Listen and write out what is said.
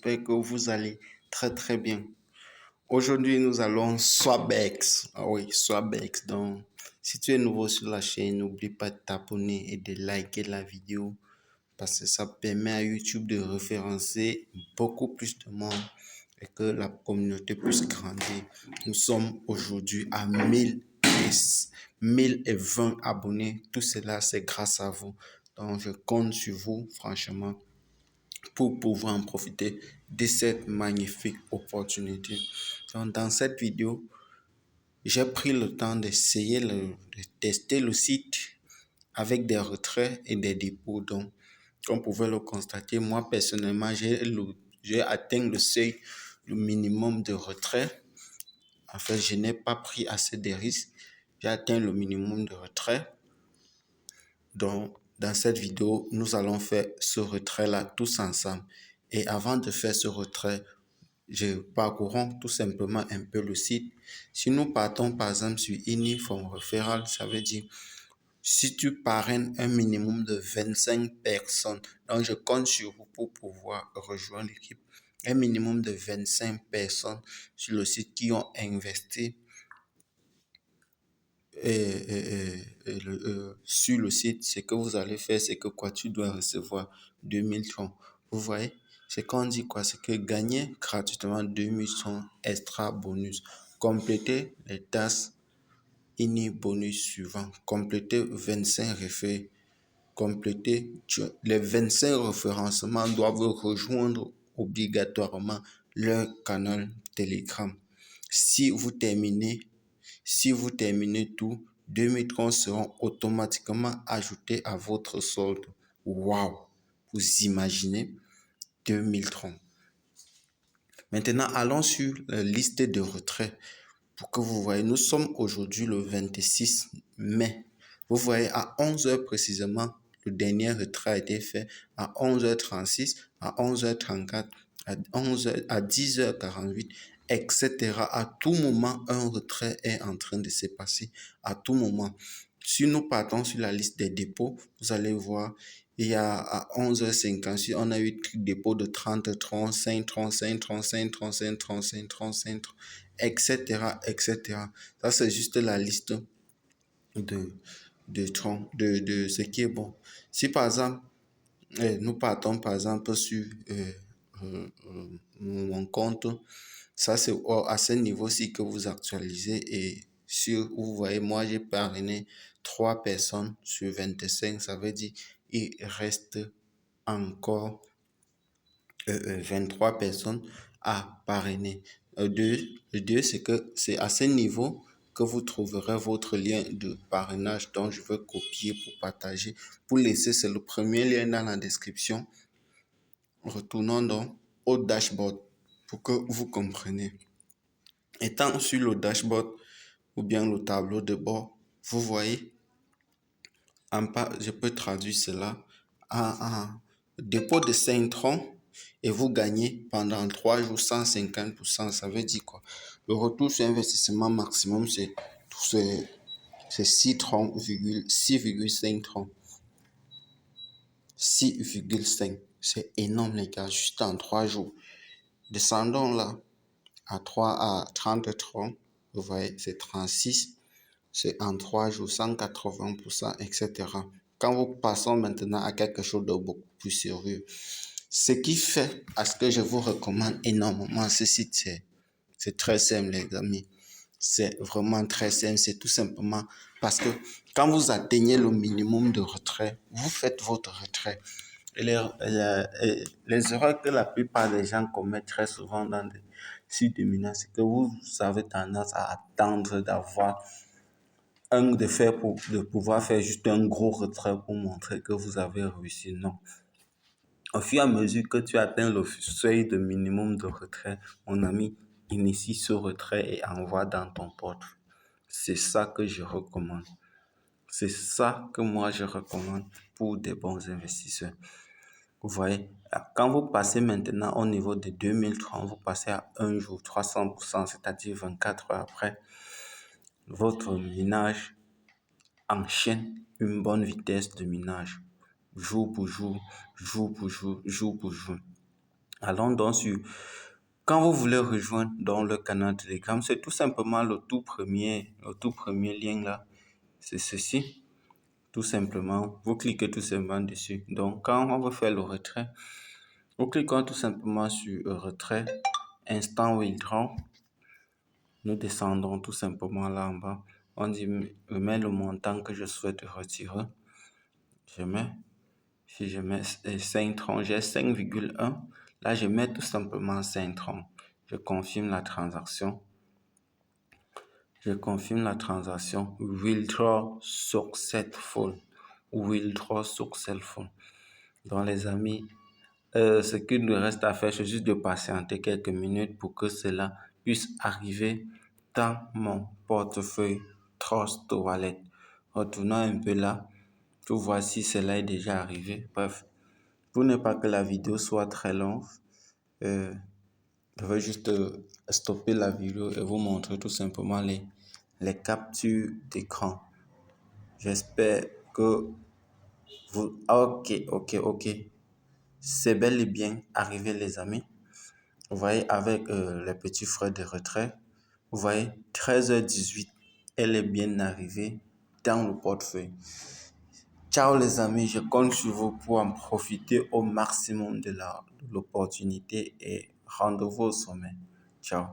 J'espère que vous allez très bien. Aujourd'hui, nous allons Swabex. Ah oui, Swabex. Donc, si tu es nouveau sur la chaîne, n'oublie pas de t'abonner et de liker la vidéo parce que ça permet à YouTube de référencer beaucoup plus de monde et que la communauté puisse grandir. Nous sommes aujourd'hui à 1020 abonnés. Tout cela, c'est grâce à vous. Donc, je compte sur vous, franchement, pour pouvoir en profiter de cette magnifique opportunité. Donc, dans cette vidéo, j'ai pris le temps de tester le site avec des retraits et des dépôts. Donc, comme vous pouvez le constater, moi personnellement, j'ai atteint le seuil, le minimum de retrait. En fait, je n'ai pas pris assez de risques. J'ai atteint le minimum de retrait. Donc, dans cette vidéo, nous allons faire ce retrait-là tous ensemble. Et avant de faire ce retrait, je parcourons tout simplement un peu le site. Si nous partons par exemple sur Uniform Referral, ça veut dire si tu parraines un minimum de 25 personnes, donc je compte sur vous pour pouvoir rejoindre l'équipe, un minimum de 25 personnes sur le site qui ont investi sur le site, ce que vous allez faire, c'est que quoi, tu dois recevoir 2000 francs. Vous voyez, c'est qu'on dit quoi, c'est que gagner gratuitement 2000 francs extra bonus. Compléter les tasks ini bonus suivants. Compléter 25 référés. Compléter les 25 référencements doivent rejoindre obligatoirement leur canal Telegram. Si vous terminez Si vous terminez tout, 2000 troncs seront automatiquement ajoutés à votre solde. Waouh! Vous imaginez 2000 troncs. Maintenant, allons sur la liste de retrait pour que vous voyez. Nous sommes aujourd'hui le 26 mai. Vous voyez, à 11 heures précisément, le dernier retrait a été fait à 11h36, à 11h34, à 11h, à 10h48, etc. À tout moment, un retrait est en train de se passer. À tout moment. Si nous partons sur la liste des dépôts, vous allez voir, il y a à 11h56, on a eu dépôt de 30, 35, 35, 35, 35, 35, 35, etc., etc. Ça, c'est juste la liste de, de ce qui est bon. Si par exemple, nous partons par exemple sur mon compte, ça c'est à ce niveau-ci que vous actualisez et sur, vous voyez, moi j'ai parrainé 3 personnes sur 25, ça veut dire il reste encore 23 personnes à parrainer. Le deux, c'est que c'est à ce niveau que vous trouverez votre lien de parrainage dont je veux copier pour partager. Pour laisser, c'est le premier lien dans la description. Retournons donc au dashboard pour que vous compreniez. Étant sur le dashboard ou bien le tableau de bord, vous voyez, je peux traduire cela en dépôt de 5 troncs et vous gagnez pendant 3 jours 150%. Ça veut dire quoi? Le retour sur investissement maximum, c'est 6 troncs, 6,5 troncs. 6,5. C'est énorme, les gars, juste en 3 jours. Descendons là à 30 troncs. Vous voyez, c'est 36. C'est en 3 jours, 180%, etc. Quand vous passons maintenant à quelque chose de beaucoup plus sérieux, ce qui fait à ce que je vous recommande énormément ce site, c'est très simple, les amis. C'est vraiment très simple. C'est tout simplement parce que quand vous atteignez le minimum de retrait, vous faites votre retrait. Et les erreurs que la plupart des gens commettent très souvent dans des sites de minage, c'est que vous avez tendance à attendre d'avoir de pouvoir faire juste un gros retrait pour montrer que vous avez réussi. Non. Au fur et à mesure que tu atteins le seuil de minimum de retrait, mon ami, initie ce retrait et envoie dans ton porte. C'est ça que je recommande. C'est ça que moi je recommande pour des bons investisseurs. Vous voyez, quand vous passez maintenant au niveau de 2030, vous passez à 1 jour 300%, c'est-à-dire 24 heures après, votre minage enchaîne une bonne vitesse de minage, jour pour jour, jour pour jour, jour pour jour. Allons donc sur... Quand vous voulez rejoindre dans le canal Telegram, c'est tout simplement le tout premier lien là. C'est ceci. Tout simplement, vous cliquez tout simplement dessus. Donc, quand on veut faire le retrait, nous cliquons tout simplement sur retrait, instant withdraw. Nous descendons tout simplement là en bas. On dit, je mets le montant que je souhaite retirer. Si je mets 5 troncs, j'ai 5,1. Là, je mets tout simplement 5 troncs. Je confirme la transaction. Withdraw successful. Withdraw successful. Donc, les amis, ce qu'il nous reste à faire, c'est juste de patienter quelques minutes pour que cela puisse arriver dans mon portefeuille Trust Wallet. Retournons un peu là pour voir si cela est déjà arrivé. Bref, pour ne pas que la vidéo soit très longue, je vais juste stopper la vidéo et vous montrer tout simplement les captures d'écran. J'espère que vous... Ok. C'est bel et bien arrivé, les amis. Vous voyez, avec les petits frais de retrait, vous voyez, 13h18, elle est bien arrivée dans le portefeuille. Ciao les amis, je compte sur vous pour en profiter au maximum de l'opportunité et rendez-vous au sommet. Ciao.